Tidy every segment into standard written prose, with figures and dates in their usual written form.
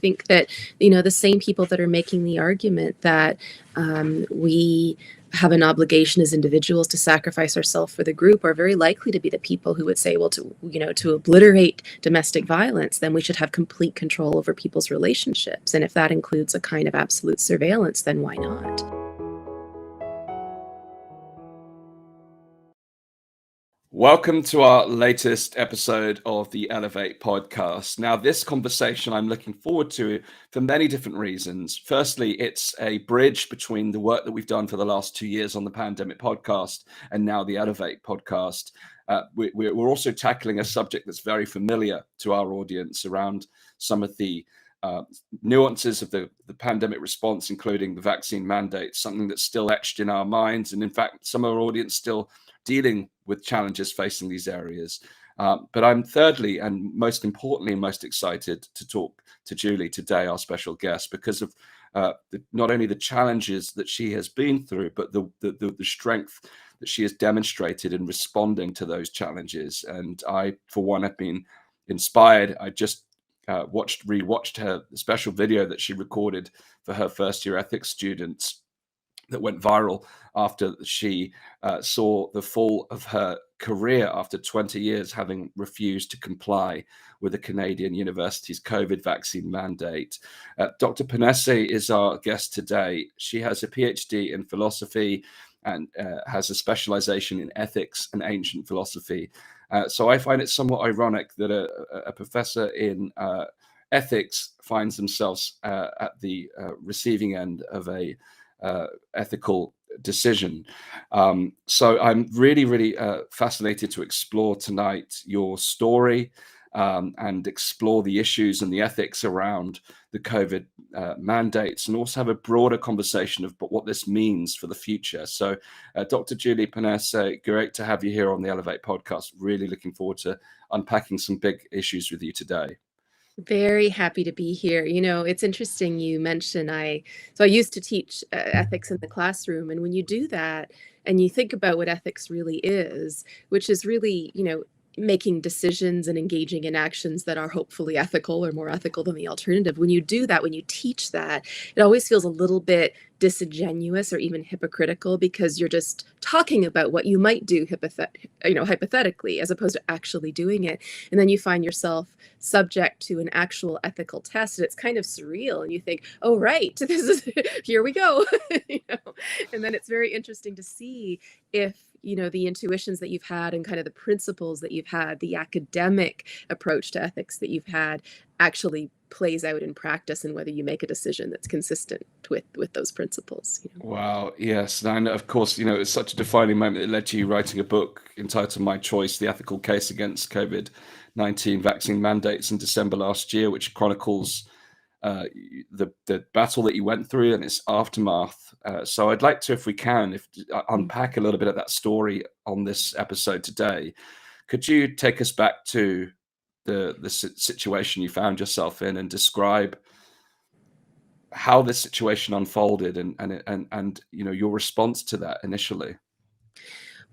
think that, the same people that are making the argument that we have an obligation as individuals to sacrifice ourselves for the group are very likely to be the people who would say, well, to obliterate domestic violence, then we should have complete control over people's relationships. And if that includes a kind of absolute surveillance, then why not? Welcome to our latest episode of the Elevate podcast. Now, this conversation I'm looking forward to for many different reasons. Firstly, it's a bridge between the work that we've done for the last 2 years on the Pandemic podcast and now the Elevate podcast. We're also tackling a subject that's very familiar to our audience around some of the nuances of the pandemic response, including the vaccine mandate, something that's still etched in our minds. And in fact, some of our audience still dealing with challenges facing these areas. But I'm thirdly, and most importantly, most excited to talk to Julie today, our special guest, because of not only the challenges that she has been through, but the strength that she has demonstrated in responding to those challenges. And I, for one, have been inspired. I just rewatched her special video that she recorded for her first year ethics students that went viral after she saw the fall of her career after 20 years having refused to comply with the Canadian university's COVID vaccine mandate. Dr. Ponesse is our guest today. She has a PhD in philosophy and has a specialization in ethics and ancient philosophy. So I find it somewhat ironic that a professor in ethics finds themselves at the receiving end of a ethical decision. So I'm really fascinated to explore tonight your story and explore the issues and the ethics around the COVID mandates, and also have a broader conversation of what this means for the future. So Dr. Julie Ponesse, great to have you here on the Elevate podcast. Really looking forward to unpacking some big issues with you today. Very happy to be here. It's interesting you mentioned I used to teach ethics in the classroom, and when you do that and you think about what ethics really is, which is really, making decisions and engaging in actions that are hopefully ethical or more ethical than the alternative. When you do that, when you teach that, it always feels a little bit disingenuous or even hypocritical, because you're just talking about what you might do hypothetically, as opposed to actually doing it. And then you find yourself subject to an actual ethical test, and it's kind of surreal. And you think, oh, right, this is here we go. And then it's very interesting to see if the intuitions that you've had and kind of the principles that you've had, the academic approach to ethics that you've had, actually plays out in practice, and whether you make a decision that's consistent with those principles. Wow, yes. And of course, it's such a defining moment that led to you writing a book entitled My Choice, The Ethical Case Against COVID-19 Vaccine Mandates in December last year, which chronicles the battle that you went through and its aftermath. So I'd like to, if we can, unpack a little bit of that story on this episode today. Could you take us back to the situation you found yourself in and describe how this situation unfolded and your response to that initially?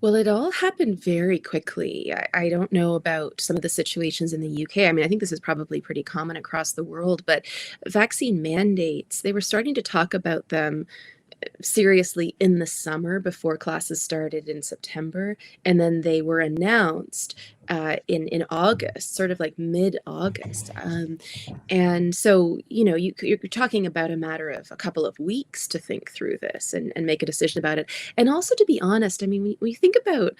Well, it all happened very quickly. I don't know about some of the situations in the UK. I mean, I think this is probably pretty common across the world, but vaccine mandates, they were starting to talk about them seriously in the summer before classes started in September, and then they were announced in August, sort of like mid-August. And so, you're talking about a matter of a couple of weeks to think through this and make a decision about it. And also, to be honest, I mean, we think about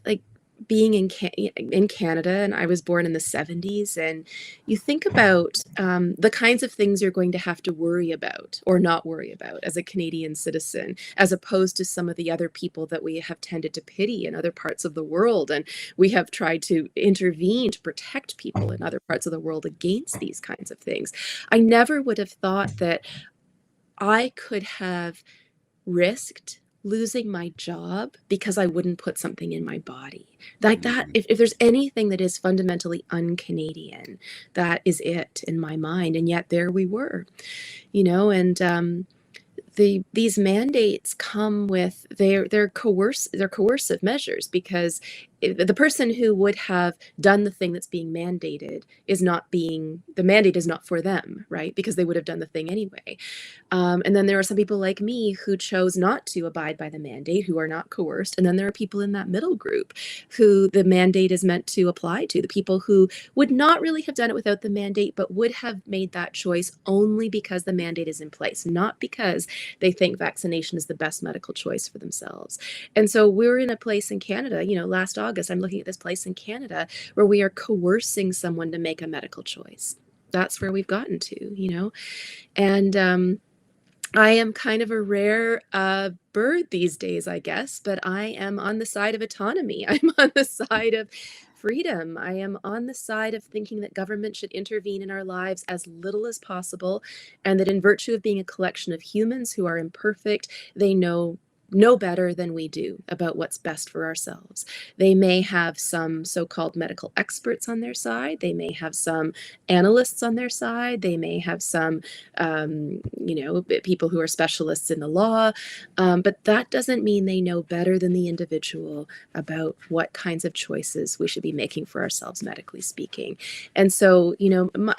like being in Canada, and I was born in the 70s, and you think about the kinds of things you're going to have to worry about or not worry about as a Canadian citizen, as opposed to some of the other people that we have tended to pity in other parts of the world. And we have tried to intervene to protect people in other parts of the world against these kinds of things. I never would have thought that I could have risked losing my job because I wouldn't put something in my body. Like that, if there's anything that is fundamentally un-Canadian, that is it in my mind. And yet there we were, and these mandates come with they're coercive measures, because the person who would have done the thing that's being mandated is not being, the mandate is not for them, right? Because they would have done the thing anyway. And then there are some people like me who chose not to abide by the mandate, who are not coerced. And then there are people in that middle group who the mandate is meant to apply to, the people who would not really have done it without the mandate, but would have made that choice only because the mandate is in place, not because they think vaccination is the best medical choice for themselves. And so we're in a place in Canada, last August, I'm looking at this place in Canada where we are coercing someone to make a medical choice. That's where we've gotten to. And I am kind of a rare bird these days, I guess, but I am on the side of autonomy. I'm on the side of freedom. I am on the side of thinking that government should intervene in our lives as little as possible, and that in virtue of being a collection of humans who are imperfect, they know better than we do about what's best for ourselves. They may have some so-called medical experts on their side. They may have some analysts on their side. They may have some, people who are specialists in the law. But that doesn't mean they know better than the individual about what kinds of choices we should be making for ourselves, medically speaking. And so,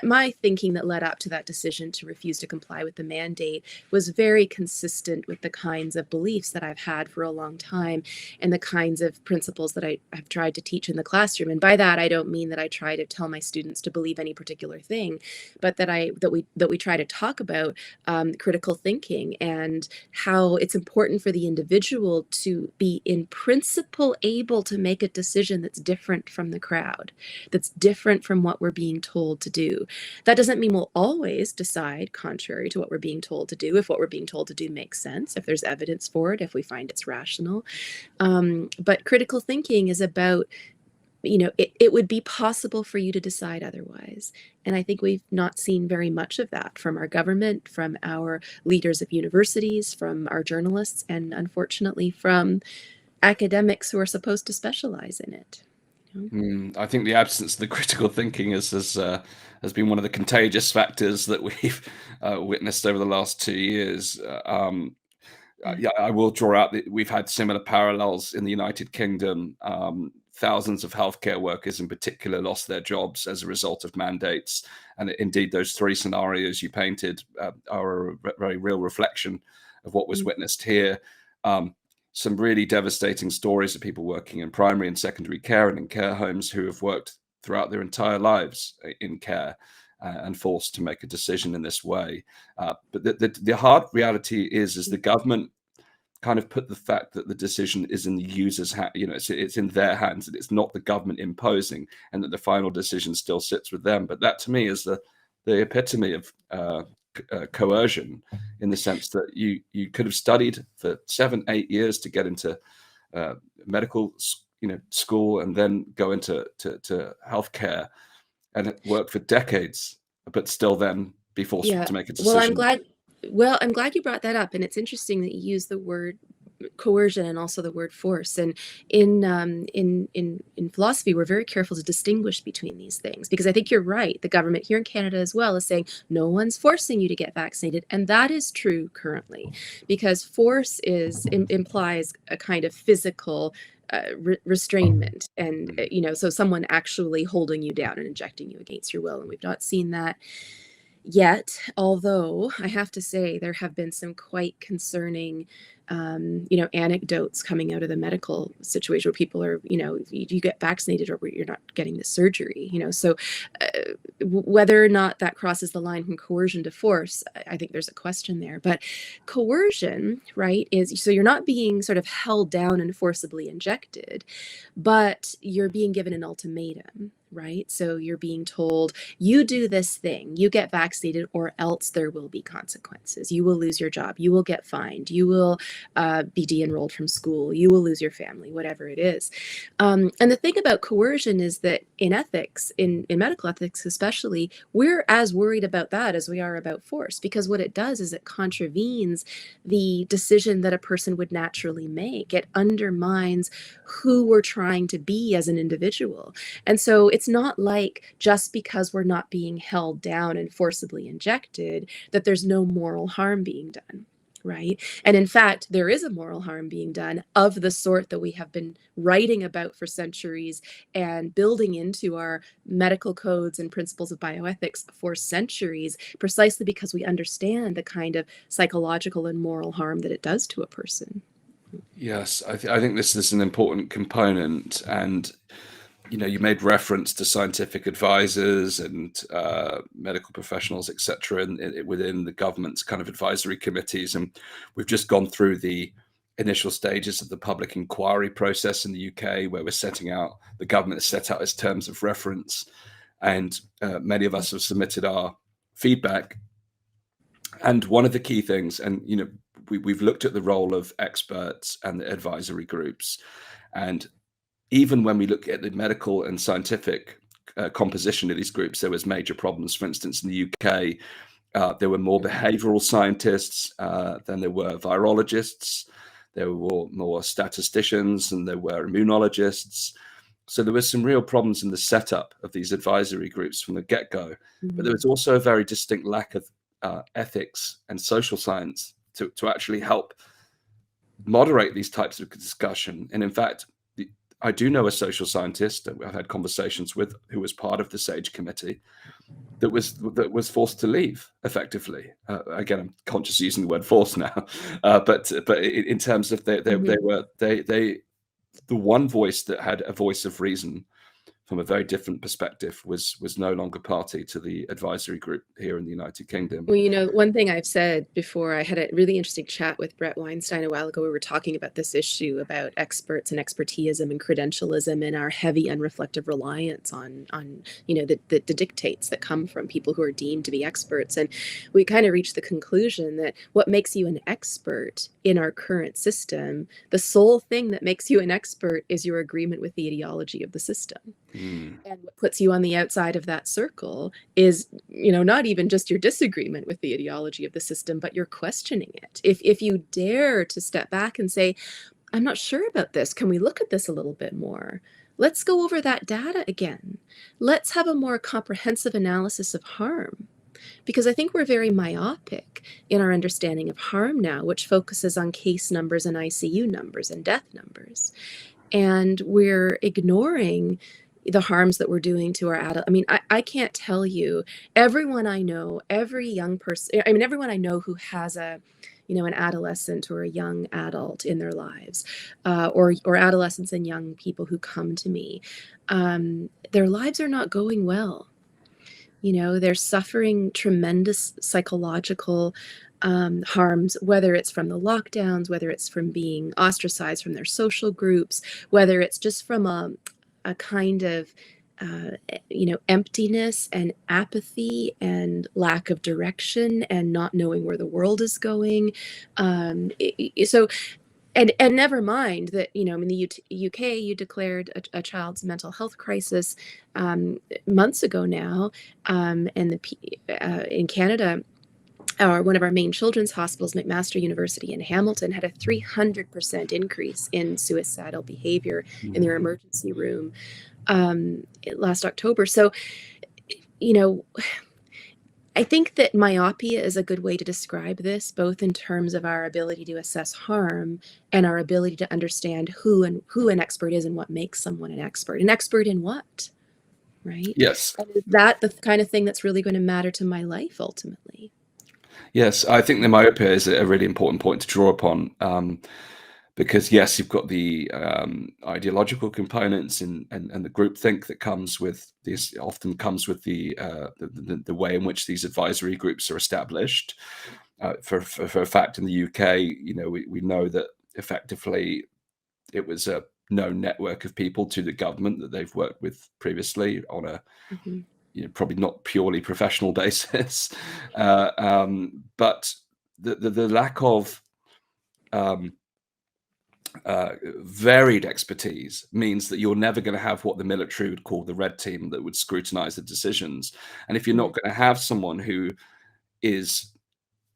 my thinking that led up to that decision to refuse to comply with the mandate was very consistent with the kinds of beliefs that I've had for a long time and the kinds of principles that I have tried to teach in the classroom. And by that, I don't mean that I try to tell my students to believe any particular thing, but that we try to talk about critical thinking and how it's important for the individual to be in principle able to make a decision that's different from the crowd, that's different from what we're being told to do. That doesn't mean we'll always decide contrary to what we're being told to do, if what we're being told to do makes sense, if there's evidence for it, if we find it's rational. But critical thinking is about, it would be possible for you to decide otherwise. And I think we've not seen very much of that from our government, from our leaders of universities, from our journalists, and unfortunately from academics who are supposed to specialize in it. I think the absence of the critical thinking has been one of the contagious factors that we've witnessed over the last 2 years. Yeah, I will draw out that we've had similar parallels in the United Kingdom. Thousands of healthcare workers in particular lost their jobs as a result of mandates. And indeed, those three scenarios you painted are a very real reflection of what was witnessed here. Some really devastating stories of people working in primary and secondary care and in care homes who have worked throughout their entire lives in care and forced to make a decision in this way. But the hard reality is the government kind of put the fact that the decision is in the user's hand, it's in their hands, and it's not the government imposing, and that the final decision still sits with them. But that to me is the epitome of coercion, in the sense that you could have studied for 7-8 years to get into medical school and then go into healthcare and work for decades, but still then be forced to make a decision. I'm glad you brought that up, and it's interesting that you use the word coercion and also the word force. And in philosophy, we're very careful to distinguish between these things, because I think you're right. The government here in Canada as well is saying no one's forcing you to get vaccinated, and that is true currently, because force implies a kind of physical restrainment, and so someone actually holding you down and injecting you against your will, and we've not seen that yet, although I have to say there have been some quite concerning anecdotes coming out of the medical situation where people are, you get vaccinated or you're not getting the surgery, so whether or not that crosses the line from coercion to force, I think there's a question there. But coercion, right, is so you're not being sort of held down and forcibly injected, but you're being given an ultimatum, right? So you're being told, you do this thing, you get vaccinated, or else there will be consequences. You will lose your job, you will get fined, you will be de-enrolled from school, you will lose your family, whatever it is. And the thing about coercion is that in ethics, in medical ethics especially, we're as worried about that as we are about force, because what it does is it contravenes the decision that a person would naturally make. It undermines who we're trying to be as an individual. And so it's not like just because we're not being held down and forcibly injected that there's no moral harm being done. right? And in fact, there is a moral harm being done of the sort that we have been writing about for centuries and building into our medical codes and principles of bioethics for centuries, precisely because we understand the kind of psychological and moral harm that it does to a person. Yes, I think this is an important component, and you made reference to scientific advisors and medical professionals, etc., within the government's kind of advisory committees, and we've just gone through the initial stages of the public inquiry process in the UK, where the government has set out its terms of reference, and many of us have submitted our feedback. And one of the key things, and we've looked at the role of experts and the advisory groups, and even when we look at the medical and scientific composition of these groups, there was major problems. For instance, in the UK, there were more behavioral scientists than there were virologists. There were more statisticians than there were immunologists. So there were some real problems in the setup of these advisory groups from the get-go. But there was also a very distinct lack of ethics and social science to actually help moderate these types of discussion. And in fact, I do know a social scientist that I've had conversations with who was part of the SAGE committee that was forced to leave effectively. Again, I'm conscious using the word forced now, but in terms of the one voice that had a voice of reason from a very different perspective was no longer party to the advisory group here in the United Kingdom. Well, one thing I've said before, I had a really interesting chat with Brett Weinstein a while ago. We were talking about this issue about experts and expertism and credentialism and our heavy unreflective reliance on the dictates that come from people who are deemed to be experts. And we kind of reached the conclusion that what makes you an expert in our current system, the sole thing that makes you an expert is your agreement with the ideology of the system. And what puts you on the outside of that circle is, not even just your disagreement with the ideology of the system, but you're questioning it. If you dare to step back and say, I'm not sure about this, can we look at this a little bit more? Let's go over that data again. Let's have a more comprehensive analysis of harm. Because I think we're very myopic in our understanding of harm now, which focuses on case numbers and ICU numbers and death numbers. And we're ignoring the harms that we're doing to our adult. I mean, I can't tell you, everyone I know, every young person, I mean, everyone I know who has an adolescent or a young adult in their lives, or adolescents and young people who come to me, their lives are not going well. They're suffering tremendous psychological harms, whether it's from the lockdowns, whether it's from being ostracized from their social groups, whether it's just from a kind of emptiness and apathy and lack of direction and not knowing where the world is going. So and never mind that, in the UK, you declared a child's mental health crisis months ago now, and in Canada, one of our main children's hospitals, McMaster University in Hamilton, had a 300% increase in suicidal behavior in their emergency room last October. So, I think that myopia is a good way to describe this, both in terms of our ability to assess harm and our ability to understand who an expert is and what makes someone an expert. An expert in what, right? Yes. And is that the kind of thing that's really going to matter to my life ultimately? Yes, I think the myopia is a really important point to draw upon, because yes, you've got the ideological components and the groupthink that comes with this. Often comes with the way in which these advisory groups are established. For a fact, in the UK, we know that effectively it was a known network of people to the government that they've worked with previously on a probably not purely professional basis, but the lack of varied expertise means that you're never going to have what the military would call the red team that would scrutinize the decisions. And if you're not going to have someone who is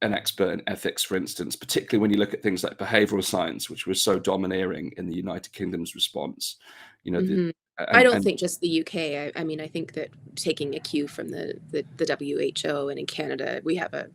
an expert in ethics, for instance, particularly when you look at things like behavioral science, which was so domineering in the United Kingdom's response, I don't think just the UK. I mean, I think that taking a cue from the WHO, and in Canada, we have a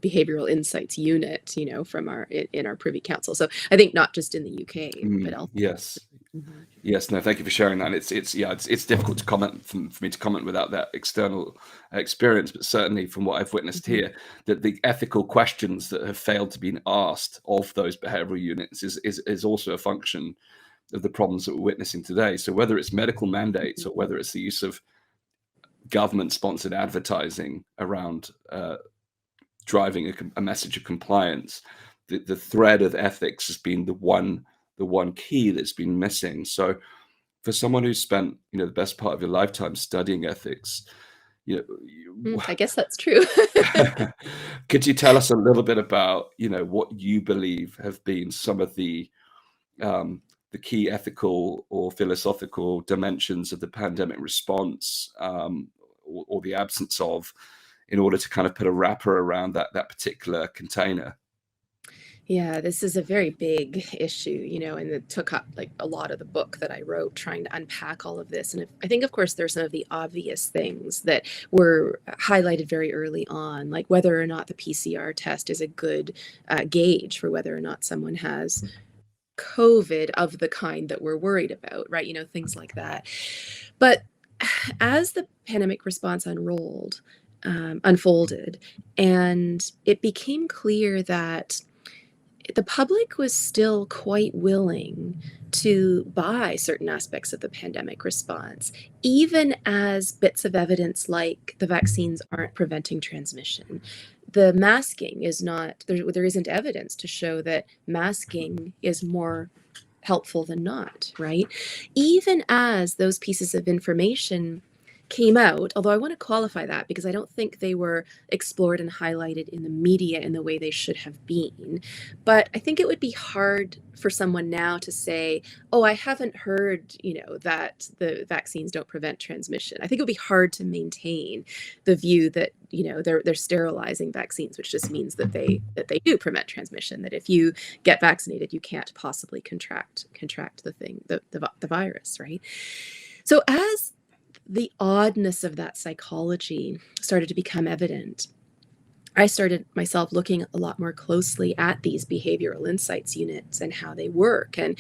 behavioral insights unit, from in our Privy Council. So I think not just in the UK, but elsewhere. Yes. Mhm. Yes, no, thank you for sharing that. It's difficult to comment for me to comment without that external experience, but certainly from what I've witnessed here, that the ethical questions that have failed to be asked of those behavioral units is also a function of the problems that we're witnessing today. So whether it's medical mandates or whether it's the use of government-sponsored advertising around driving a message of compliance, the thread of ethics has been the one key that's been missing. So for someone who's spent the best part of your lifetime studying ethics, I guess that's true. could you tell us a little bit about what you believe have been some of the key ethical or philosophical dimensions of the pandemic response, or the absence of, in order to kind of put a wrapper around that particular container? Yeah, this is a very big issue, and it took up like a lot of the book that I wrote trying to unpack all of this. And I think, of course, there's some of the obvious things that were highlighted very early on, like whether or not the PCR test is a good gauge for whether or not someone has COVID of the kind that we're worried about, right? Things like that. But as the pandemic response unfolded, and it became clear that the public was still quite willing to buy certain aspects of the pandemic response, even as bits of evidence like the vaccines aren't preventing transmission. The masking is not, there isn't evidence to show that masking is more helpful than not, right? Even as those pieces of information came out, although I want to qualify that because I don't think they were explored and highlighted in the media in the way they should have been. But I think it would be hard for someone now to say, oh, I haven't heard, that the vaccines don't prevent transmission. I think it would be hard to maintain the view that, they're sterilizing vaccines, which just means that they do prevent transmission, that if you get vaccinated, you can't possibly contract the virus, right? So as the oddness of that psychology started to become evident, I started myself looking a lot more closely at these behavioral insights units and how they work. And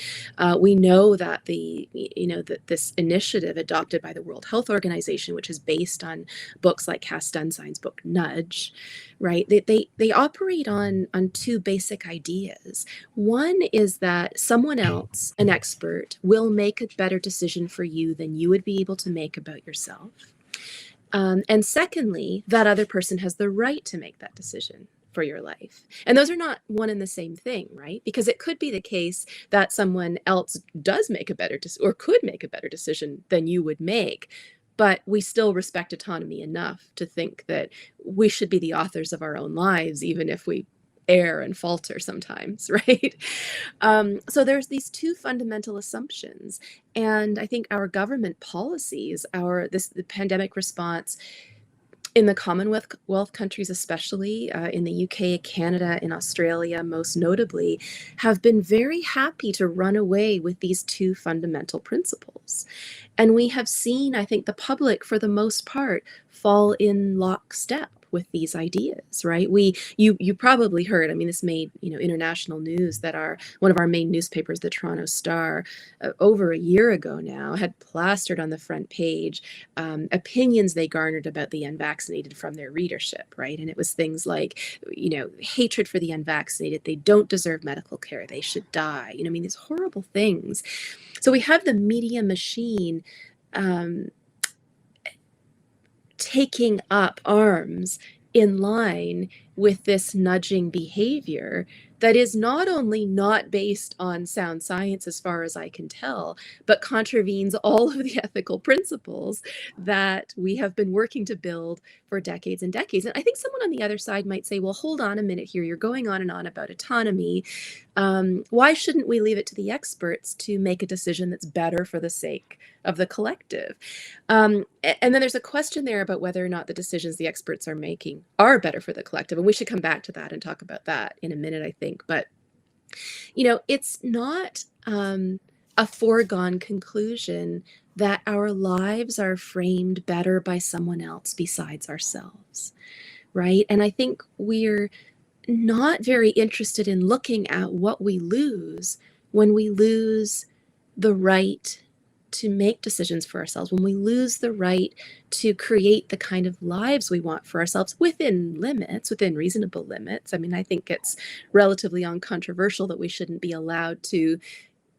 we know that that this initiative adopted by the World Health Organization, which is based on books like Cass Dunsine's book Nudge, right? They operate on two basic ideas. One is that someone else, an expert, will make a better decision for you than you would be able to make about yourself. And secondly, that other person has the right to make that decision for your life. And those are not one and the same thing, right? Because it could be the case that someone else does make a better decision or could make a better decision than you would make. But we still respect autonomy enough to think that we should be the authors of our own lives, even if we err and falter sometimes, right? So there's these two fundamental assumptions, and I think our government policies, the pandemic response in the Commonwealth countries, especially in the UK, Canada, and Australia, most notably, have been very happy to run away with these two fundamental principles. And we have seen, I think, the public, for the most part, fall in lockstep with these ideas, right? You probably heard, I mean, this made international news, that one of our main newspapers, the Toronto Star, over a year ago now, had plastered on the front page opinions they garnered about the unvaccinated from their readership, right? And it was things like, hatred for the unvaccinated, they don't deserve medical care, they should die, I mean, these horrible things. So we have the media machine taking up arms in line with this nudging behavior that is not only not based on sound science, as far as I can tell, but contravenes all of the ethical principles that we have been working to build for decades and decades. And I think someone on the other side might say, well, hold on a minute here. You're going on and on about autonomy. Why shouldn't we leave it to the experts to make a decision that's better for the sake of the collective? And then there's a question there about whether or not the decisions the experts are making are better for the collective. And we should come back to that and talk about that in a minute, I think. But, it's not a foregone conclusion that our lives are framed better by someone else besides ourselves. right? And I think we're not very interested in looking at what we lose when we lose the right to make decisions for ourselves, when we lose the right to create the kind of lives we want for ourselves within limits, within reasonable limits. I mean, I think it's relatively uncontroversial that we shouldn't be allowed to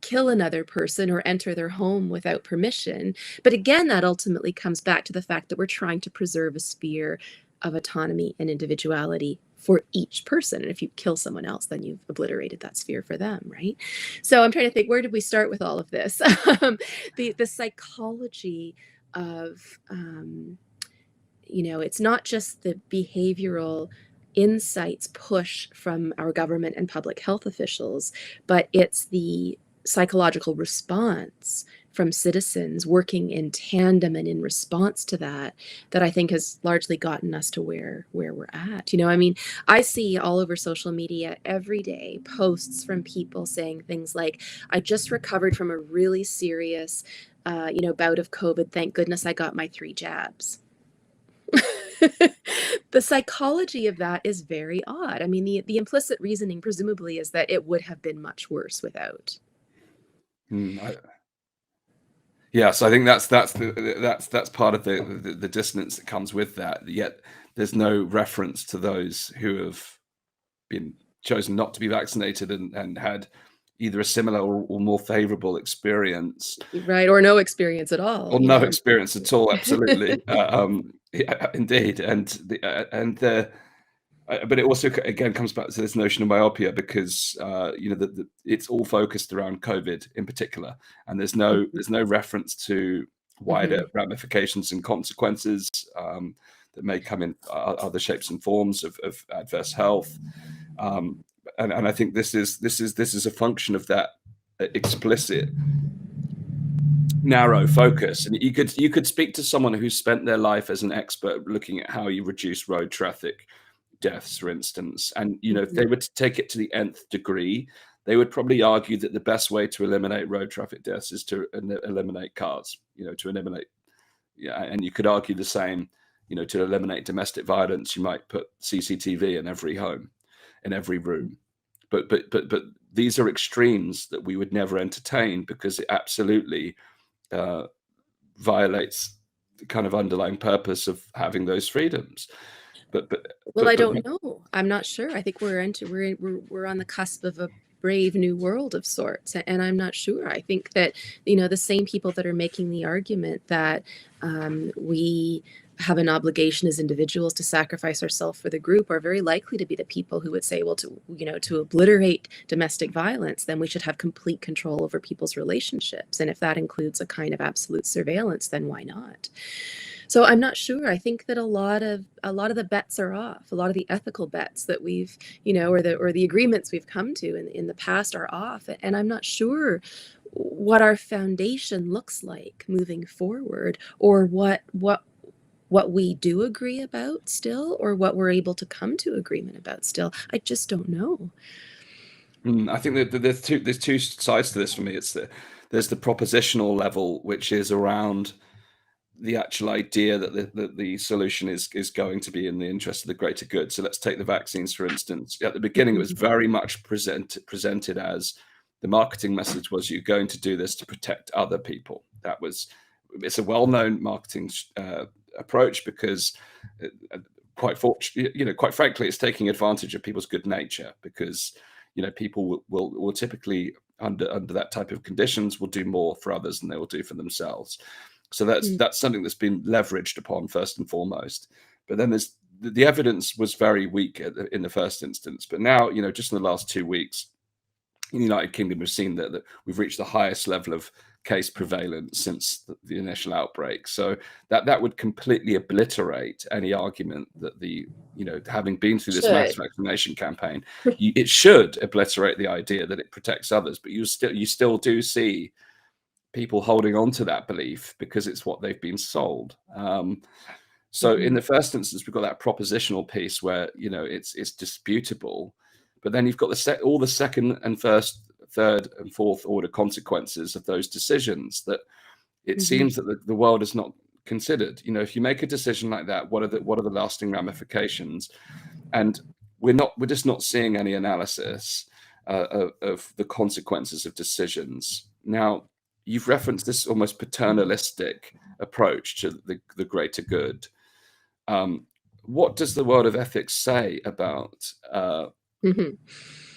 kill another person or enter their home without permission. But again, that ultimately comes back to the fact that we're trying to preserve a sphere of autonomy and individuality for each person. And if you kill someone else, then you've obliterated that sphere for them, right? So I'm trying to think, where did we start with all of this? The psychology of, it's not just the behavioral insights push from our government and public health officials, but it's the psychological response from citizens working in tandem and in response to that I think has largely gotten us to where we're at. I mean, I see all over social media every day posts from people saying things like, I just recovered from a really serious bout of COVID. Thank goodness I got my 3 jabs. The psychology of that is very odd. I mean, the implicit reasoning presumably is that it would have been much worse without. Yes, I think that's part of the dissonance that comes with that. Yet there's no reference to those who have been chosen not to be vaccinated and had either a similar or more favorable experience, right, or no experience at all, or no experience at all. Absolutely, yeah, indeed, but it also again comes back to this notion of myopia, because it's all focused around COVID in particular, and there's no reference to wider ramifications and consequences that may come in other shapes and forms of adverse health. And I think this is a function of that explicit narrow focus. And you could speak to someone who spent their life as an expert looking at how you reduce road traffic deaths, for instance, and if they were to take it to the nth degree, they would probably argue that the best way to eliminate road traffic deaths is to eliminate cars, to eliminate, and you could argue the same, to eliminate domestic violence, you might put CCTV in every home, in every room. But these are extremes that we would never entertain, because it absolutely violates the kind of underlying purpose of having those freedoms. Well, I don't know. I'm not sure. I think we're on the cusp of a brave new world of sorts, and I'm not sure. I think that the same people that are making the argument that we have an obligation as individuals to sacrifice ourselves for the group are very likely to be the people who would say, well, to obliterate domestic violence, then we should have complete control over people's relationships, and if that includes a kind of absolute surveillance, then why not? So I'm not sure. I think that a lot of the bets are off. A lot of the ethical bets that we've, or the agreements we've come to in the past are off. And I'm not sure what our foundation looks like moving forward, or what we do agree about still, or what we're able to come to agreement about still. I just don't know. I think that there's two sides to this for me. There's the propositional level, which is around the actual idea that the solution is going to be in the interest of the greater good. So let's take the vaccines, for instance. At the beginning, it was very much presented as the marketing message was, you're going to do this to protect other people. It's a well-known marketing approach, because quite frankly, it's taking advantage of people's good nature, because people will typically under that type of conditions will do more for others than they will do for themselves. So that's something that's been leveraged upon first and foremost. But then there's the evidence was very weak in the first instance. But now, just in the last 2 weeks, in the United Kingdom, we've seen that we've reached the highest level of case prevalence since the initial outbreak. So that would completely obliterate any argument that having been through this mass vaccination campaign, it should obliterate the idea that it protects others. But you still do see people holding on to that belief because it's what they've been sold. So in the first instance, we've got that propositional piece where it's disputable, but then you've got all the second and first, third and fourth order consequences of those decisions. That it seems that the world has not considered? You know, if you make a decision like that, what are the lasting ramifications? And we're just not seeing any analysis of the consequences of decisions. Now, you've referenced this almost paternalistic approach to the greater good. What does the world of ethics say about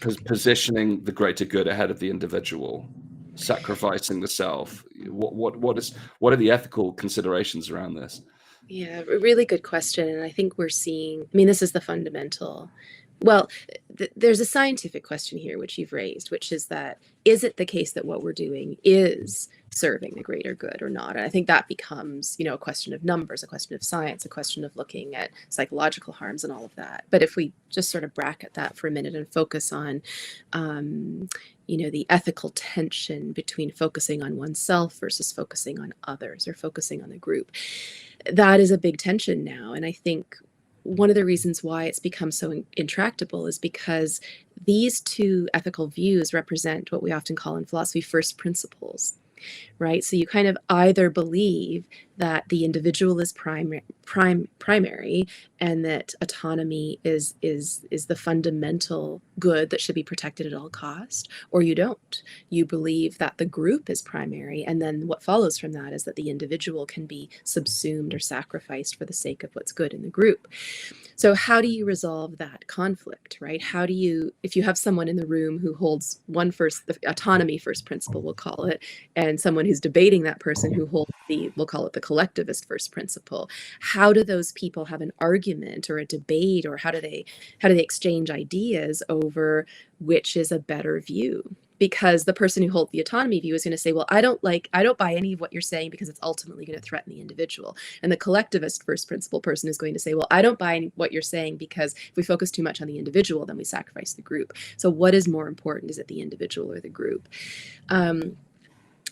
positioning the greater good ahead of the individual, sacrificing the self? What are the ethical considerations around this? Yeah, a really good question. And I think we're seeing, I mean, this is the fundamental. Well, there's a scientific question here, which you've raised, which is that, is it the case that what we're doing is serving the greater good or not? And I think that becomes, a question of numbers, a question of science, a question of looking at psychological harms and all of that. But if we just sort of bracket that for a minute and focus on, the ethical tension between focusing on oneself versus focusing on others or focusing on the group, that is a big tension now. And I think one of the reasons why it's become so intractable is because these two ethical views represent what we often call in philosophy first principles, right? So you kind of either believe that the individual is primary and that autonomy is the fundamental good that should be protected at all cost, or you don't. You believe that the group is primary, and then what follows from that is that the individual can be subsumed or sacrificed for the sake of what's good in the group. So how do you resolve that conflict, right? How do you, if you have someone in the room who holds the autonomy first principle, we'll call it, and someone who's debating that person who holds we'll call it the collectivist first principle, how do those people have an argument or a debate, or how do they exchange ideas over which is a better view? Because the person who holds the autonomy view is going to say, well, I don't buy any of what you're saying because it's ultimately going to threaten the individual. And the collectivist first principle person is going to say, well, I don't buy what you're saying because if we focus too much on the individual, then we sacrifice the group. So what is more important? Is it the individual or the group?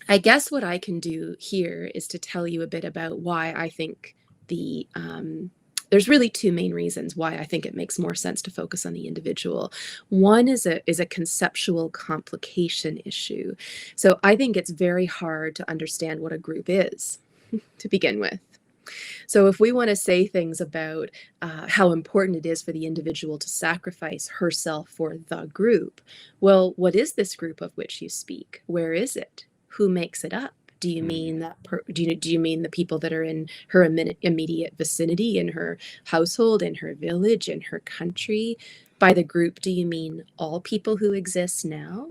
I guess what I can do here is to tell you a bit about why I think there's really two main reasons why I think it makes more sense to focus on the individual. One is a conceptual complication issue. So I think it's very hard to understand what a group is to begin with. So if we want to say things about how important it is for the individual to sacrifice herself for the group, well, what is this group of which you speak? Where is it? Who makes it up? Do you mean that? Do you mean the people that are in her immediate vicinity, in her household, in her village, in her country? By the group, do you mean all people who exist now?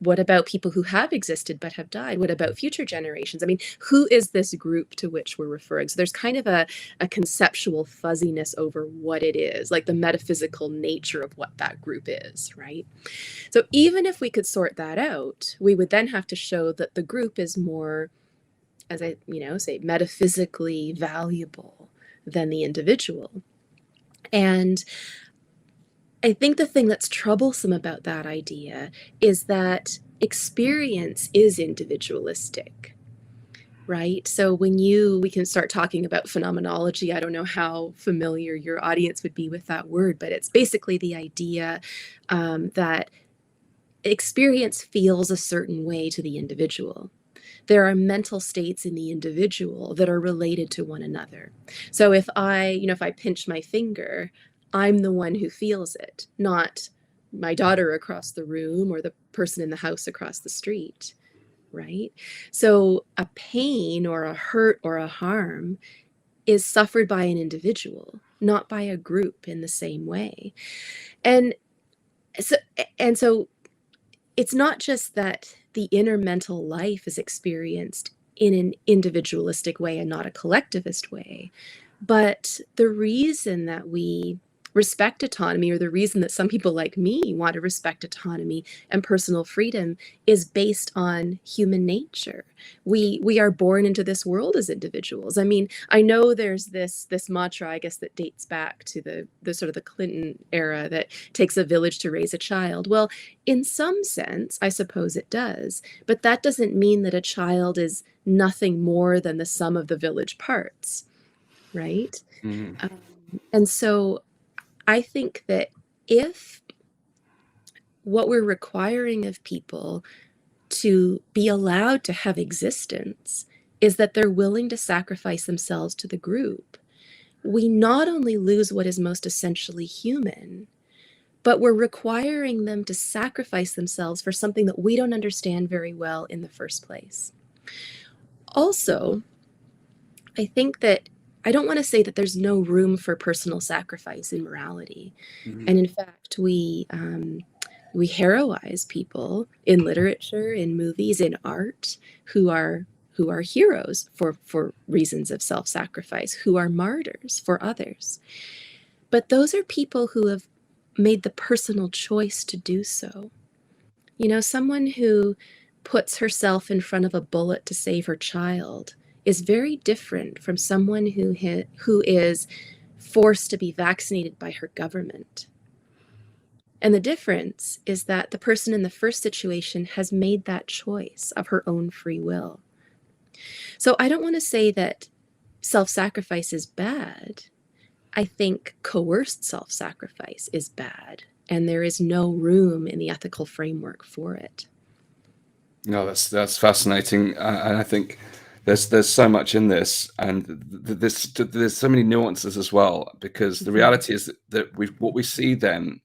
What about people who have existed but have died? What about future generations? I mean, who is this group to which we're referring? So there's kind of a conceptual fuzziness over what it is, like the metaphysical nature of what that group is, right? So even if we could sort that out, we would then have to show that the group is more, as I say, metaphysically valuable than the individual. And I think the thing that's troublesome about that idea is that experience is individualistic, right? So we can start talking about phenomenology. I don't know how familiar your audience would be with that word, but it's basically the idea that experience feels a certain way to the individual. There are mental states in the individual that are related to one another. So if I pinch my finger, I'm the one who feels it, not my daughter across the room or the person in the house across the street, right? So a pain or a hurt or a harm is suffered by an individual, not by a group in the same way. And so it's not just that the inner mental life is experienced in an individualistic way and not a collectivist way, but the reason that we respect autonomy, or the reason that some people like me want to respect autonomy and personal freedom, is based on human nature. We are born into this world as individuals. I mean, I know there's this mantra, I guess, that dates back to the sort of the Clinton era, that takes a village to raise a child. Well, in some sense, I suppose it does, but that doesn't mean that a child is nothing more than the sum of the village parts, right? And so I think that if what we're requiring of people to be allowed to have existence is that they're willing to sacrifice themselves to the group, we not only lose what is most essentially human, but we're requiring them to sacrifice themselves for something that we don't understand very well in the first place. Also, I think that I don't want to say that there's no room for personal sacrifice in morality. And in fact, we heroize people in literature, in movies, in art who are heroes for reasons of self-sacrifice, who are martyrs for others. But those are people who have made the personal choice to do so. You know, someone who puts herself in front of a bullet to save her child is very different from someone who is forced to be vaccinated by her government. And the difference is that the person in the first situation has made that choice of her own free will. So I don't want to say that self-sacrifice is bad. I think coerced self-sacrifice is bad, and there is no room in the ethical framework for it. No, that's fascinating, and I think there's so much in this, and there's so many nuances as well. Because the reality is that what we see then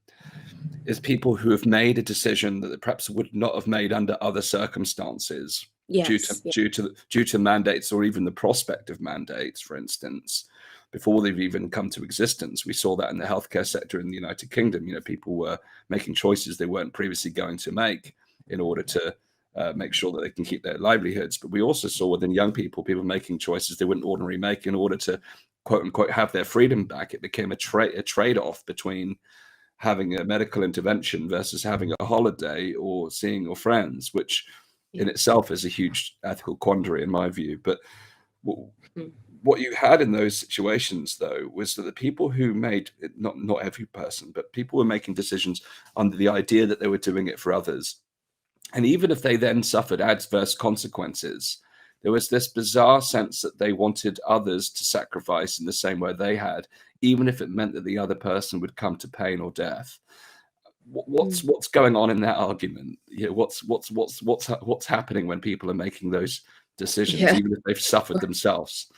is people who have made a decision that they perhaps would not have made under other circumstances, Yes. due to mandates, or even the prospect of mandates, for instance, before they've even come to existence. We saw that in the healthcare sector in the United Kingdom. You know, people were making choices they weren't previously going to make in order to make sure that they can keep their livelihoods. But we also saw within young people making choices they wouldn't ordinarily make in order to, quote unquote, have their freedom back. It became a trade-off between having a medical intervention versus having a holiday or seeing your friends, which in itself is a huge ethical quandary in my view. But what you had in those situations, though, was that the people who made, not every person, but people were making decisions under the idea that they were doing it for others. And even if they then suffered adverse consequences, there was this bizarre sense that they wanted others to sacrifice in the same way they had, even if it meant that the other person would come to pain or death. What's going on in that argument? You know, what's happening when people are making those decisions, even if they've suffered themselves?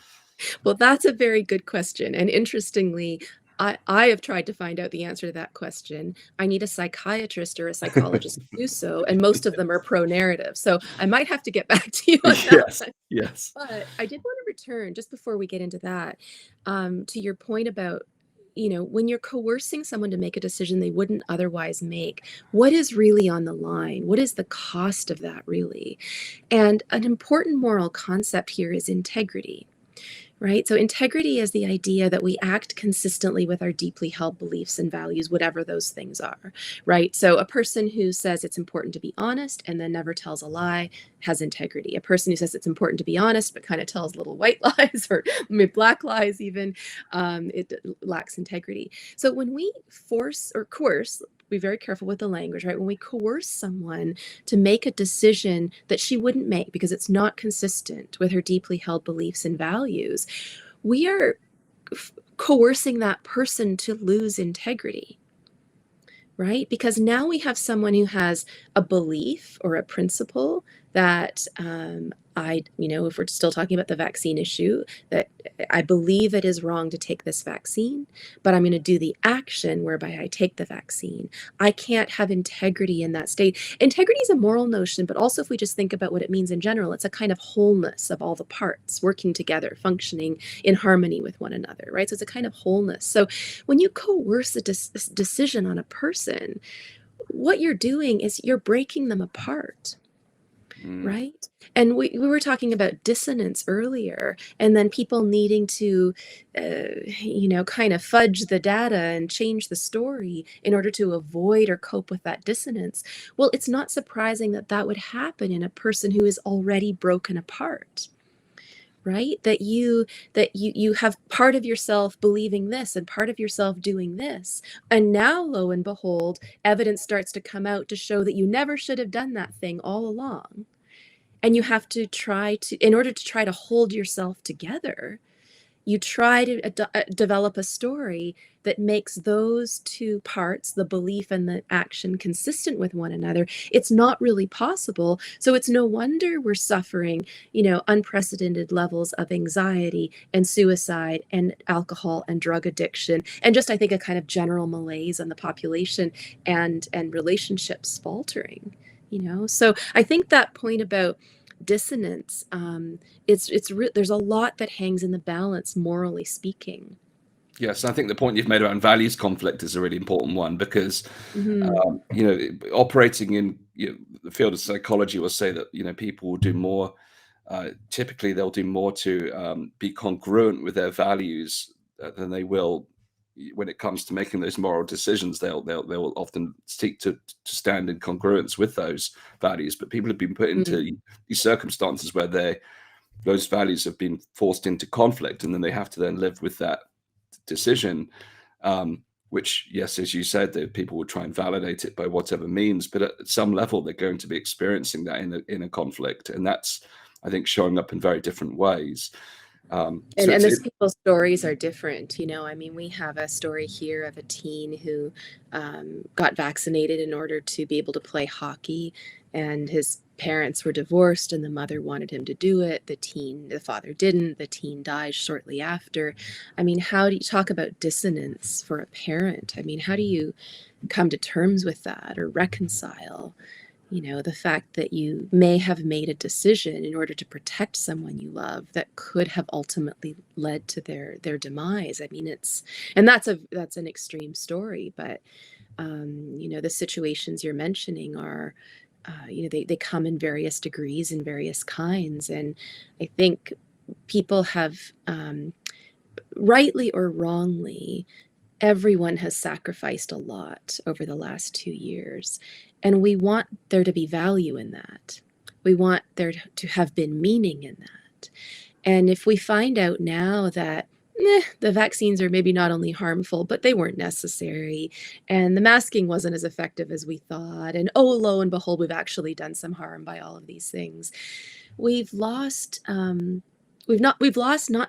Well, that's a very good question. And interestingly, I have tried to find out the answer to that question. I need a psychiatrist or a psychologist to do so, and most of them are pro-narrative. So I might have to get back to you on that. Yes. But I did want to return, just before we get into that, to your point about, you know, when you're coercing someone to make a decision they wouldn't otherwise make, what is really on the line? What is the cost of that, really? And an important moral concept here is integrity. Right? So integrity is the idea that we act consistently with our deeply held beliefs and values, whatever those things are, right? So a person who says it's important to be honest and then never tells a lie has integrity. A person who says it's important to be honest but kind of tells little white lies or black lies even, it lacks integrity. So when we force or coerce, be very careful with the language, right? When we coerce someone to make a decision that she wouldn't make because it's not consistent with her deeply held beliefs and values, we are coercing that person to lose integrity, right? Because now we have someone who has a belief or a principle that if we're still talking about the vaccine issue, that I believe it is wrong to take this vaccine, but I'm going to do the action whereby I take the vaccine. I can't have integrity in that state. Integrity is a moral notion, but also if we just think about what it means in general, it's a kind of wholeness of all the parts working together, functioning in harmony with one another, right? So it's a kind of wholeness. So when you coerce a decision on a person, what you're doing is you're breaking them apart. Right? And we were talking about dissonance earlier, and then people needing to, kind of fudge the data and change the story in order to avoid or cope with that dissonance. Well, it's not surprising that that would happen in a person who is already broken apart. Right? That you have part of yourself believing this and part of yourself doing this. And now, lo and behold, evidence starts to come out to show that you never should have done that thing all along. And you have to in order to try to hold yourself together, you try to develop a story that makes those two parts, the belief and the action, consistent with one another, it's not really possible. So it's no wonder we're suffering, unprecedented levels of anxiety and suicide and alcohol and drug addiction, and just, I think, a kind of general malaise on the population, and relationships faltering. So I think that point about dissonance, there's a lot that hangs in the balance, morally speaking. Yes, I think the point you've made around values conflict is a really important one, because operating in the field of psychology will say that people will do more. Typically, they'll do more to be congruent with their values than they will when it comes to making those moral decisions. They'll often seek to stand in congruence with those values. But people have been put into these circumstances where those values have been forced into conflict, and then they have to then live with that decision, which, yes, as you said, that people will try and validate it by whatever means, but at some level they're going to be experiencing that in a conflict, and that's, I think, showing up in very different ways. And those people's stories are different. We have a story here of a teen who got vaccinated in order to be able to play hockey, and his parents were divorced, and the mother wanted him to do it. The father didn't. The teen died shortly after. How do you talk about dissonance for a parent? How do you come to terms with that or reconcile the fact that you may have made a decision in order to protect someone you love that could have ultimately led to their demise? And that's an extreme story, but the situations you're mentioning are, they come in various degrees and various kinds. And I think people have, rightly or wrongly, everyone has sacrificed a lot over the last 2 years, and we want there to be value in that. We want there to have been meaning in that. And if we find out now that the vaccines are maybe not only harmful, but they weren't necessary, and the masking wasn't as effective as we thought, and lo and behold, we've actually done some harm by all of these things, we've lost not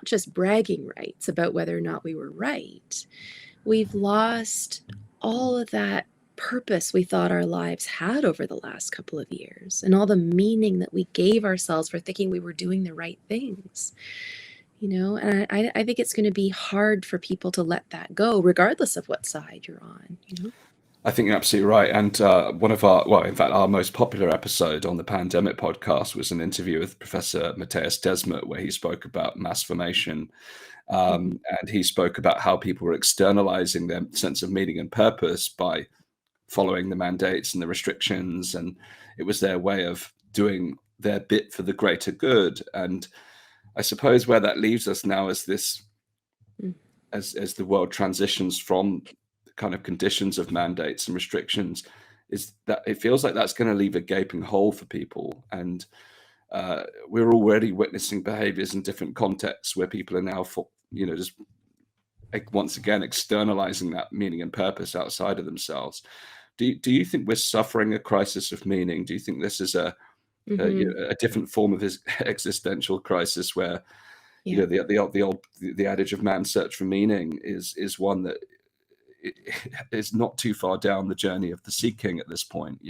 just bragging rights about whether or not we were right. We've lost all of that purpose we thought our lives had over the last couple of years, and all the meaning that we gave ourselves for thinking we were doing the right things. And I think it's going to be hard for people to let that go, regardless of what side you're on. I think you're absolutely right. And one of our most popular episode on the pandemic podcast was an interview with Professor Matthias Desmet, where he spoke about mass formation. And he spoke about how people were externalizing their sense of meaning and purpose by following the mandates and the restrictions. And it was their way of doing their bit for the greater good. And I suppose where that leaves us now is this, as the world transitions from the kind of conditions of mandates and restrictions, is that it feels like that's going to leave a gaping hole for people. And we're already witnessing behaviors in different contexts where people are now, just once again externalizing that meaning and purpose outside of themselves. Do you think we're suffering a crisis of meaning? Do you think this is a different form of his existential crisis, where the adage of man's search for meaning is one that is not too far down the journey of the seeking at this point?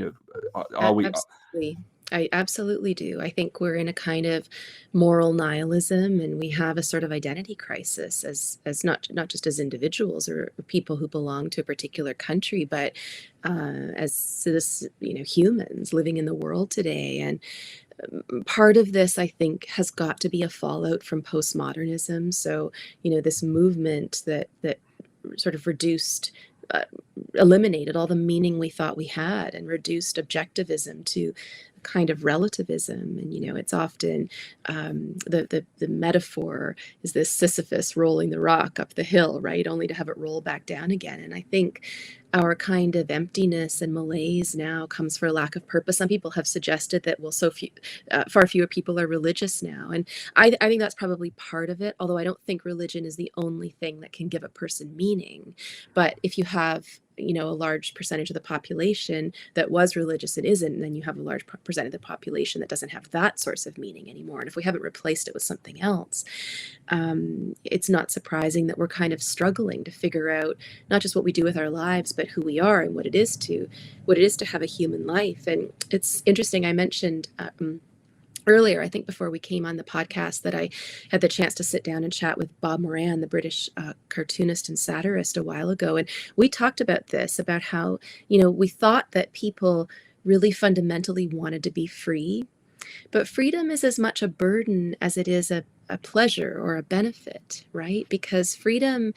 Are we? Absolutely. I absolutely do. I think we're in a kind of moral nihilism, and we have a sort of identity crisis as not just as individuals or people who belong to a particular country, but as humans living in the world today. And part of this, I think, has got to be a fallout from postmodernism. So, this movement that sort of eliminated all the meaning we thought we had, and reduced objectivism to kind of relativism. And it's often the metaphor is this Sisyphus rolling the rock up the hill, right, only to have it roll back down again. And I think our kind of emptiness and malaise now comes for a lack of purpose. Some people have suggested that, well, far fewer people are religious now, and I think that's probably part of it, although I don't think religion is the only thing that can give a person meaning. But if you have a large percentage of the population that was religious and isn't, and then you have a large percent of the population that doesn't have that source of meaning anymore. And if we haven't replaced it with something else, it's not surprising that we're kind of struggling to figure out not just what we do with our lives, but who we are and what it is to have a human life. And it's interesting. I mentioned earlier, I think before we came on the podcast, that I had the chance to sit down and chat with Bob Moran, the British cartoonist and satirist, a while ago. And we talked about this, about how, we thought that people really fundamentally wanted to be free. But freedom is as much a burden as it is a pleasure or a benefit, right? Because freedom,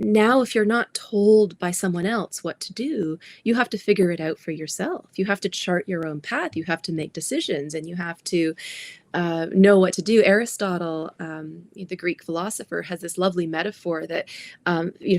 now, if you're not told by someone else what to do, you have to figure it out for yourself. You have to chart your own path. You have to make decisions, and you have to know what to do. Aristotle, the Greek philosopher, has this lovely metaphor that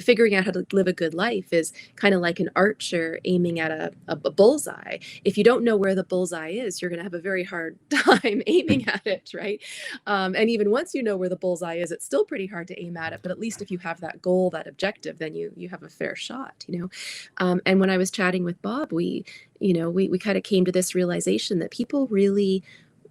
figuring out how to live a good life is kind of like an archer aiming at a bullseye. If you don't know where the bullseye is, you're going to have a very hard time aiming at it, right? And even once you know where the bullseye is, it's still pretty hard to aim at it. But at least if you have that goal, that objective, then you have a fair shot, And when I was chatting with Bob, we kind of came to this realization that people really,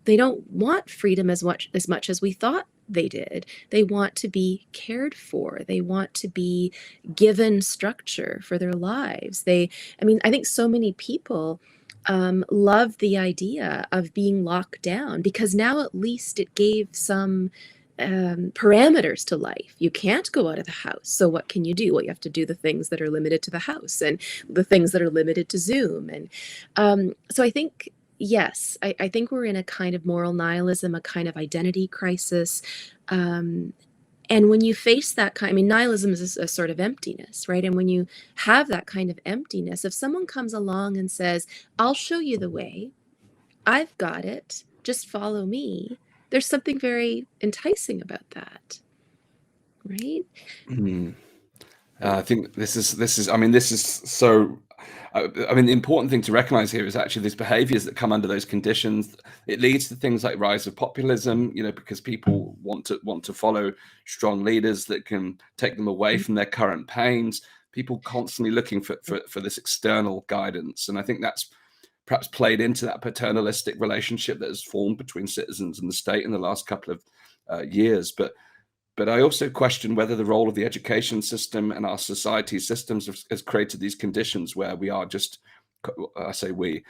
they don't want freedom as much as we thought they did. They want to be cared for. They want to be given structure for their lives. I think so many people love the idea of being locked down, because now at least it gave some parameters to life. You can't go out of the house. So what can you do? Well, you have to do the things that are limited to the house and the things that are limited to Zoom. And so I think, yes, I think we're in a kind of moral nihilism, a kind of identity crisis. And when you face that nihilism is a sort of emptiness, right? And when you have that kind of emptiness, if someone comes along and says, I'll show you the way, I've got it, just follow me, there's something very enticing about that, right? I think this is so. The important thing to recognize here is actually these behaviors that come under those conditions. It leads to things like rise of populism, because people want to follow strong leaders that can take them away from their current pains. People constantly looking for this external guidance, and I think that's perhaps played into that paternalistic relationship that has formed between citizens and the state in the last couple of years. But I also question whether the role of the education system and our society systems has created these conditions where we are just, I say we,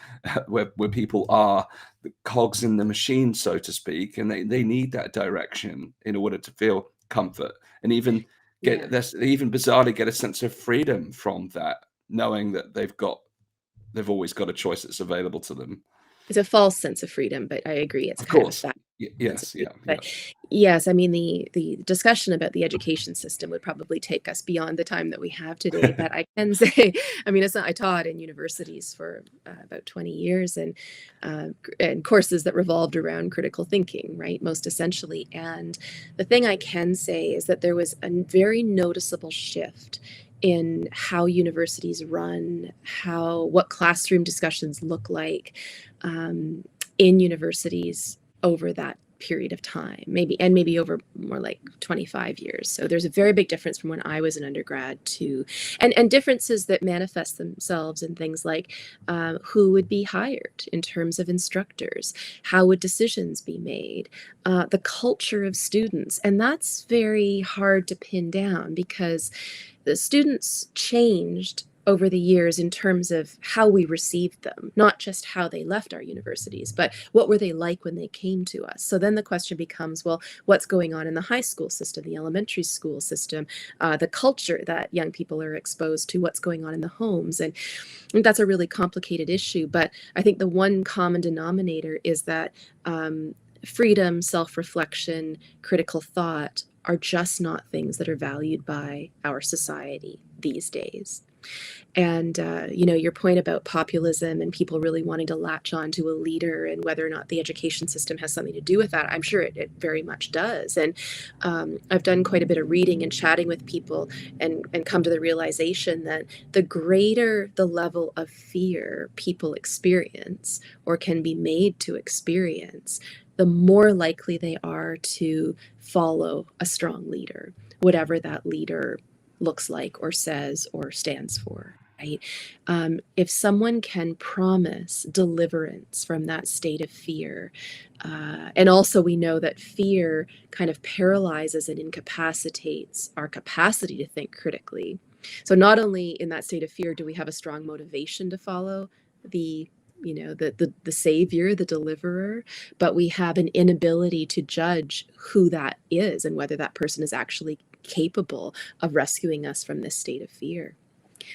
where people are the cogs in the machine, so to speak, and they need that direction in order to feel comfort and even even bizarrely get a sense of freedom from that, knowing that they've always got a choice that's available to them. It's a false sense of freedom, but I agree, it's Of kind course. of a fact. Yes, yeah. But yes, the discussion about the education system would probably take us beyond the time that we have today. But I can say, I taught in universities for about 20 years, and courses that revolved around critical thinking, right, most essentially. And the thing I can say is that there was a very noticeable shift in how universities run, what classroom discussions look like in universities over that period of time, maybe over more like 25 years. So there's a very big difference from when I was an undergrad to, and differences that manifest themselves in things like who would be hired in terms of instructors, how would decisions be made, the culture of students. And that's very hard to pin down, because the students changed over the years in terms of how we received them, not just how they left our universities, but what were they like when they came to us. So then the question becomes, well, what's going on in the high school system, the elementary school system, the culture that young people are exposed to, what's going on in the homes. And that's a really complicated issue. But I think the one common denominator is that freedom, self-reflection, critical thought are just not things that are valued by our society these days. And, your point about populism and people really wanting to latch on to a leader, and whether or not the education system has something to do with that, I'm sure it very much does. And I've done quite a bit of reading and chatting with people, and come to the realization that the greater the level of fear people experience or can be made to experience, the more likely they are to follow a strong leader, whatever that leader looks like or says or stands for. Right? If someone can promise deliverance from that state of fear, and also we know that fear kind of paralyzes and incapacitates our capacity to think critically. So not only in that state of fear do we have a strong motivation to follow the the savior, the deliverer, but we have an inability to judge who that is and whether that person is actually capable of rescuing us from this state of fear.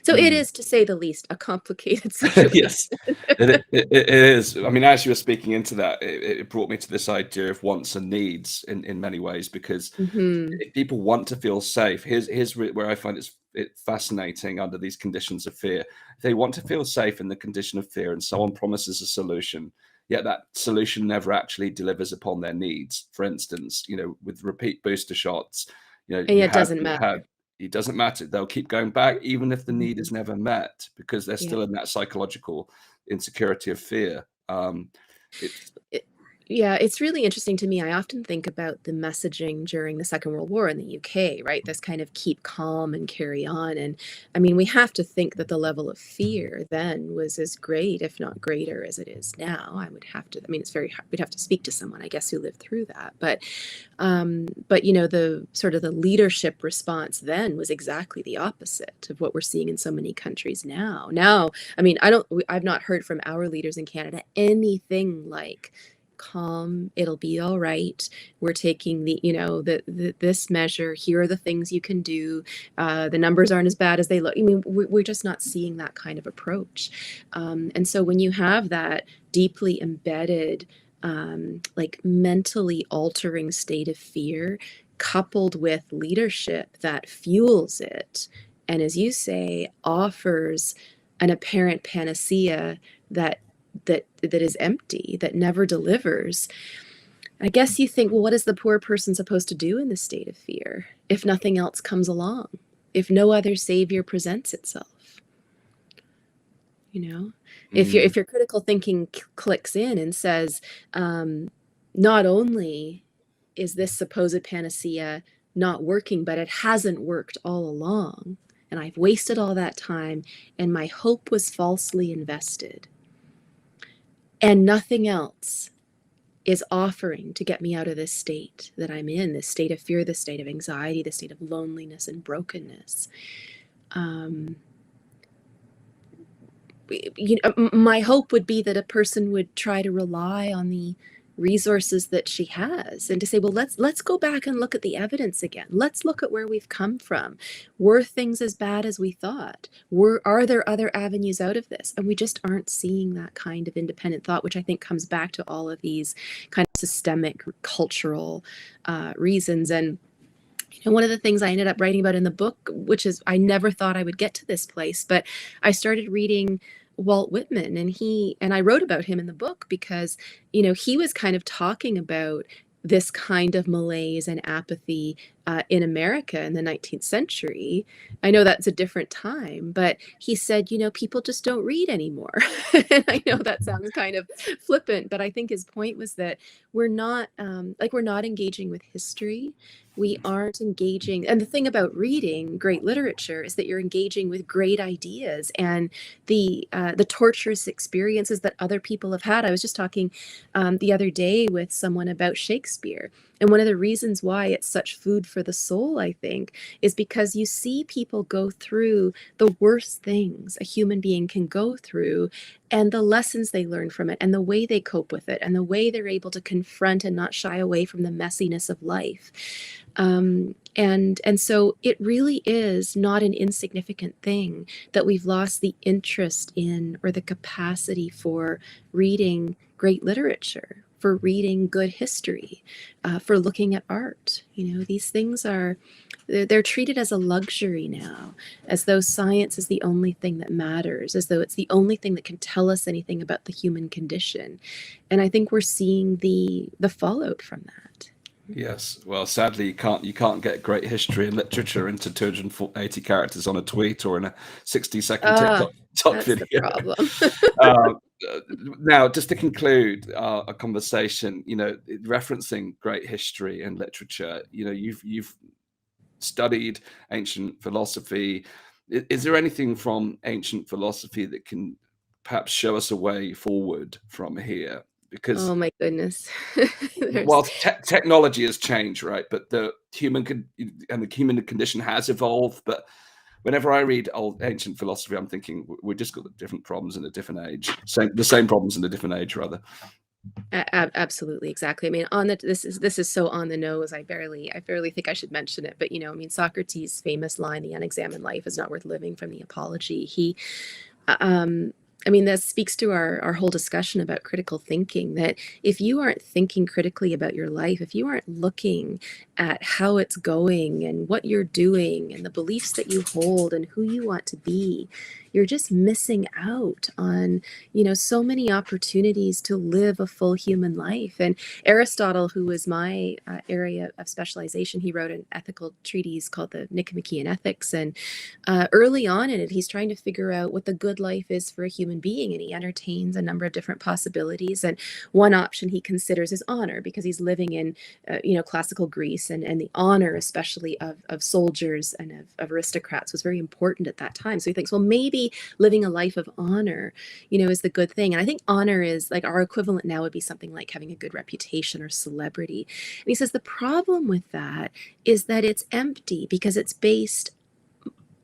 So it is, to say the least, a complicated situation. Yes, it is. I mean, as you were speaking into that, it brought me to this idea of wants and needs in many ways, because Mm-hmm. if people want to feel safe, here's where I find it fascinating under these conditions of fear. They want to feel safe in the condition of fear, and someone promises a solution, yet that solution never actually delivers upon their needs. For instance, with repeat booster shots, And you yet it have doesn't matter. it doesn't matter. They'll keep going back, even if the need Mhm. is never met, because they're Yeah. still in that psychological insecurity of fear. It's It, yeah, it's really interesting to me. I often think about the messaging during the Second World War in the UK, right? This kind of keep calm and carry on. And I mean, we have to think that the level of fear then was as great, if not greater, as it is now. I would have to, I mean, it's very hard. We'd have to speak to someone, I guess, who lived through that. But the sort of the leadership response then was exactly the opposite of what we're seeing in so many countries now. Now, I mean, I've not heard from our leaders in Canada anything like calm, it'll be all right, we're taking this measure, here are the things you can do, the numbers aren't as bad as they look. I mean, we're just not seeing that kind of approach. And so when you have that deeply embedded, like mentally altering state of fear, coupled with leadership that fuels it, and as you say, offers an apparent panacea that is empty, that never delivers. I guess you think, well, what is the poor person supposed to do in this state of fear if nothing else comes along, if no other savior presents itself? If your critical thinking clicks in and says, not only is this supposed panacea not working, but it hasn't worked all along, and I've wasted all that time, and my hope was falsely invested, and nothing else is offering to get me out of this state that I'm in, this state of fear, this state of anxiety, this state of loneliness and brokenness. My hope would be that a person would try to rely on the resources that she has and to say, well, let's go back and look at the evidence again. Let's look at where we've come from. Were things as bad as we thought? Are there other avenues out of this? And we just aren't seeing that kind of independent thought, which I think comes back to all of these kind of systemic cultural reasons. And one of the things I ended up writing about in the book, which is I never thought I would get to this place, but I started reading Walt Whitman, and I wrote about him in the book because, he was kind of talking about this kind of malaise and apathy in America in the 19th century. I know that's a different time, but he said, people just don't read anymore. And I know that sounds kind of flippant, but I think his point was that we're not engaging with history. We aren't engaging. And the thing about reading great literature is that you're engaging with great ideas and the torturous experiences that other people have had. I was just talking the other day with someone about Shakespeare. And one of the reasons why it's such food for the soul, I think, is because you see people go through the worst things a human being can go through, and the lessons they learn from it, and the way they cope with it, and the way they're able to confront and not shy away from the messiness of life. And so it really is not an insignificant thing that we've lost the interest in or the capacity for reading great literature, for reading good history, for looking at art. These things they're treated as a luxury now, as though science is the only thing that matters, as though it's the only thing that can tell us anything about the human condition. And I think we're seeing the fallout from that. Yes. Well, sadly, you can't get great history and literature into 280 characters on a tweet or in a 60-second TikTok That's the video. problem. Now, just to conclude a conversation, referencing great history and literature, you've studied ancient philosophy. Is there anything from ancient philosophy that can perhaps show us a way forward from here? Because Oh my goodness. There's while technology has changed, right, but the human condition has evolved. But whenever I read old ancient philosophy, I'm thinking we've just got different problems in a different age. The same problems in a different age, rather. Absolutely, exactly. I mean, this is so on the nose. I barely think I should mention it, but I mean, Socrates' famous line, "The unexamined life is not worth living," from the Apology. Um, I mean, this speaks to our whole discussion about critical thinking, that if you aren't thinking critically about your life, if you aren't looking at how it's going and what you're doing and the beliefs that you hold and who you want to be, you're just missing out on, so many opportunities to live a full human life. And Aristotle, who was my area of specialization, he wrote an ethical treatise called the Nicomachean Ethics. And early on in it, he's trying to figure out what the good life is for a human being, and he entertains a number of different possibilities. And one option he considers is honor, because he's living in, classical Greece, and the honor, especially of soldiers and of aristocrats, was very important at that time. So he thinks, well, maybe living a life of honor, is the good thing. And I think honor is like, our equivalent now would be something like having a good reputation or celebrity. And he says the problem with that is that it's empty, because it's based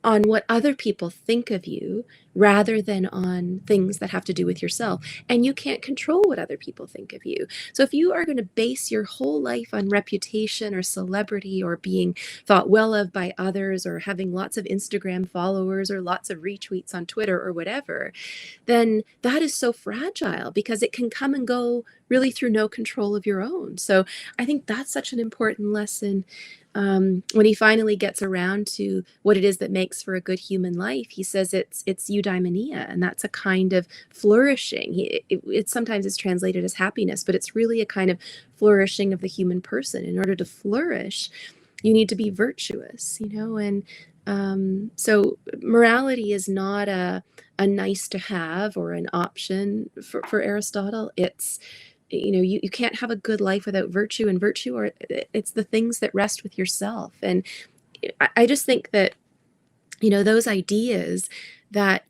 on what other people think of you rather than on things that have to do with yourself. And you can't control what other people think of you. So if you are going to base your whole life on reputation or celebrity or being thought well of by others or having lots of Instagram followers or lots of retweets on Twitter or whatever, then that is so fragile, because it can come and go really through no control of your own. So I think that's such an important lesson. When he finally gets around to what it is that makes for a good human life, he says it's eudaimonia, and that's a kind of flourishing. It sometimes is translated as happiness, but it's really a kind of flourishing of the human person. In order to flourish, you need to be virtuous, and so morality is not a nice to have or an option for Aristotle. It's you can't have a good life without virtue, and virtue, or it's the things that rest with yourself. And I just think that those ideas that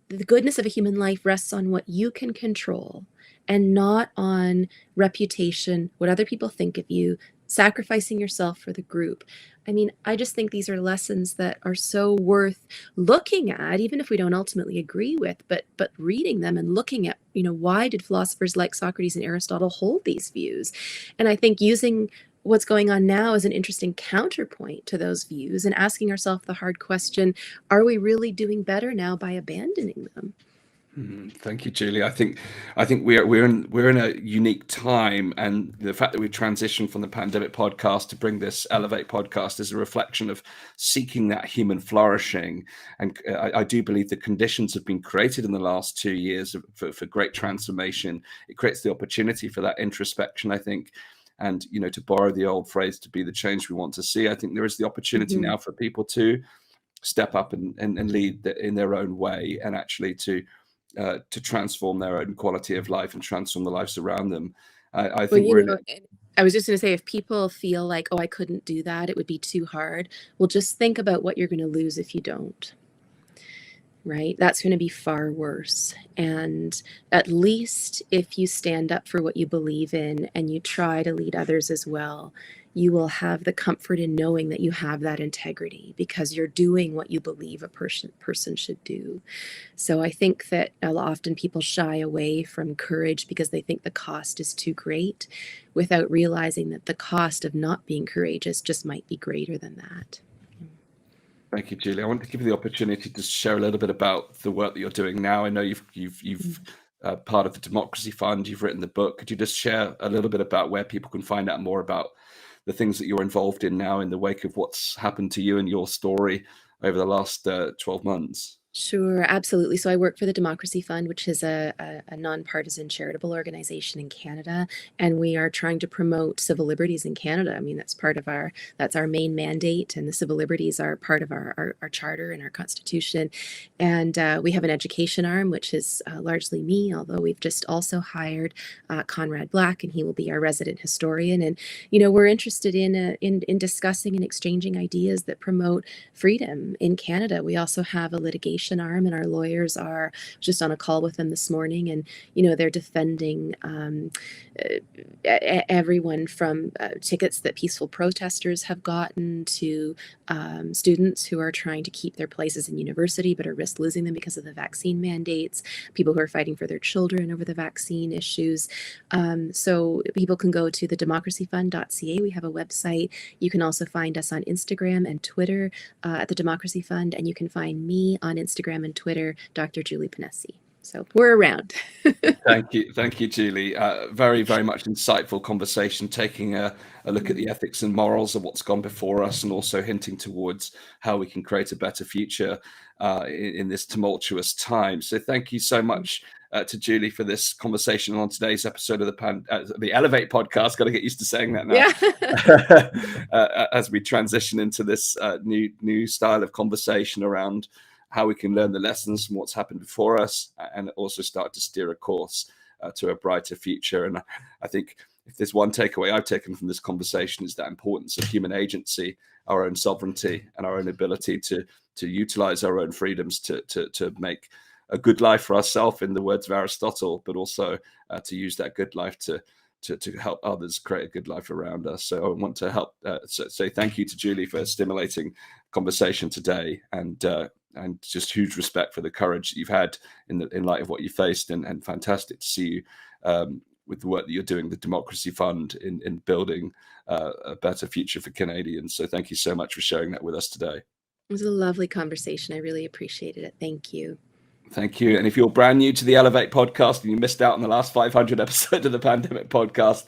the goodness of a human life rests on what you can control and not on reputation, what other people think of you, sacrificing yourself for the group. I mean, I just think these are lessons that are so worth looking at, even if we don't ultimately agree with, but reading them and looking at, why did philosophers like Socrates and Aristotle hold these views? And I think using what's going on now is an interesting counterpoint to those views, and asking ourselves the hard question, are we really doing better now by abandoning them? Thank you, Julie. I think we're in a unique time, and the fact that we transitioned from the Pandemic podcast to bring this Elevate podcast is a reflection of seeking that human flourishing. And I do believe the conditions have been created in the last 2 years for great transformation. It creates the opportunity for that introspection, I think. And to borrow the old phrase, to be the change we want to see, I think there is the opportunity now for people to step up and lead in their own way, and actually to transform their own quality of life and transform the lives around them. I think I was just going to say, if people feel like, oh, I couldn't do that, it would be too hard. Well, just think about what you're going to lose if you don't. Right? That's going to be far worse. And at least if you stand up for what you believe in and you try to lead others as well, you will have the comfort in knowing that you have that integrity, because you're doing what you believe a person should do. So I think that often people shy away from courage because they think the cost is too great, without realizing that the cost of not being courageous just might be greater than that. Thank you, Julie. I want to give you the opportunity to share a little bit about the work that you're doing now. I know you've part of the Democracy Fund. You've written the book. Could you just share a little bit about where people can find out more about the things that you're involved in now, in the wake of what's happened to you and your story over the last 12 months? Sure, absolutely. So I work for the Democracy Fund, which is a nonpartisan charitable organization in Canada, and we are trying to promote civil liberties in Canada. I mean, that's our main mandate, and the civil liberties are part of our charter and our constitution. And we have an education arm, which is largely me, although we've just also hired Conrad Black, and he will be our resident historian. And we're interested in discussing and exchanging ideas that promote freedom in Canada. We also have a litigation arm, and our lawyers are just on a call with them this morning, and they're defending everyone from tickets that peaceful protesters have gotten to students who are trying to keep their places in university but are risk losing them because of the vaccine mandates, people who are fighting for their children over the vaccine issues. So people can go to the democracyfund.ca. We have a website. You can also find us on Instagram and Twitter at the Democracy Fund, and you can find me on Instagram and Twitter, Dr. Julie Ponesse. So we're around. Thank you, Julie. Very, very much insightful conversation, taking a look at the ethics and morals of what's gone before us, and also hinting towards how we can create a better future in this tumultuous time. So thank you so much to Julie for this conversation on today's episode of the Elevate podcast. Got to get used to saying that now. Yeah. As we transition into this new style of conversation around how we can learn the lessons from what's happened before us, and also start to steer a course to a brighter future. And I think if there's one takeaway I've taken from this conversation, is that importance of human agency, our own sovereignty, and our own ability to utilize our own freedoms to make a good life for ourselves, in the words of Aristotle, but also to use that good life to help others create a good life around us. So I want to say thank you to Julie for stimulating conversation today, and just huge respect for the courage that you've had in light of what you faced, and fantastic to see you with the work that you're doing, the Democracy Fund, in building a better future for Canadians. So thank you so much for sharing that with us today. It was a lovely conversation. I really appreciated it. Thank you. Thank you. And if you're brand new to the Elevate podcast and you missed out on the last 500 episodes of the Pandemic podcast,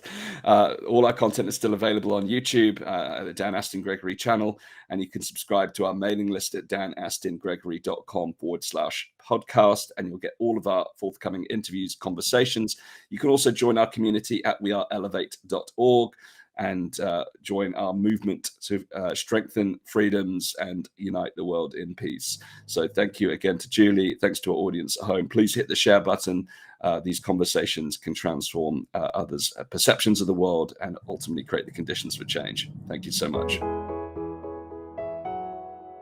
all our content is still available on YouTube, the Dan Astin-Gregory channel. And you can subscribe to our mailing list at danastingregory.com/podcast. And you'll get all of our forthcoming interviews, conversations. You can also join our community at weareelevate.org. and join our movement to strengthen freedoms and unite the world in peace. So thank you again to Julie. Thanks to our audience at home. Please hit the share button. These conversations can transform others' perceptions of the world and ultimately create the conditions for change. Thank you so much.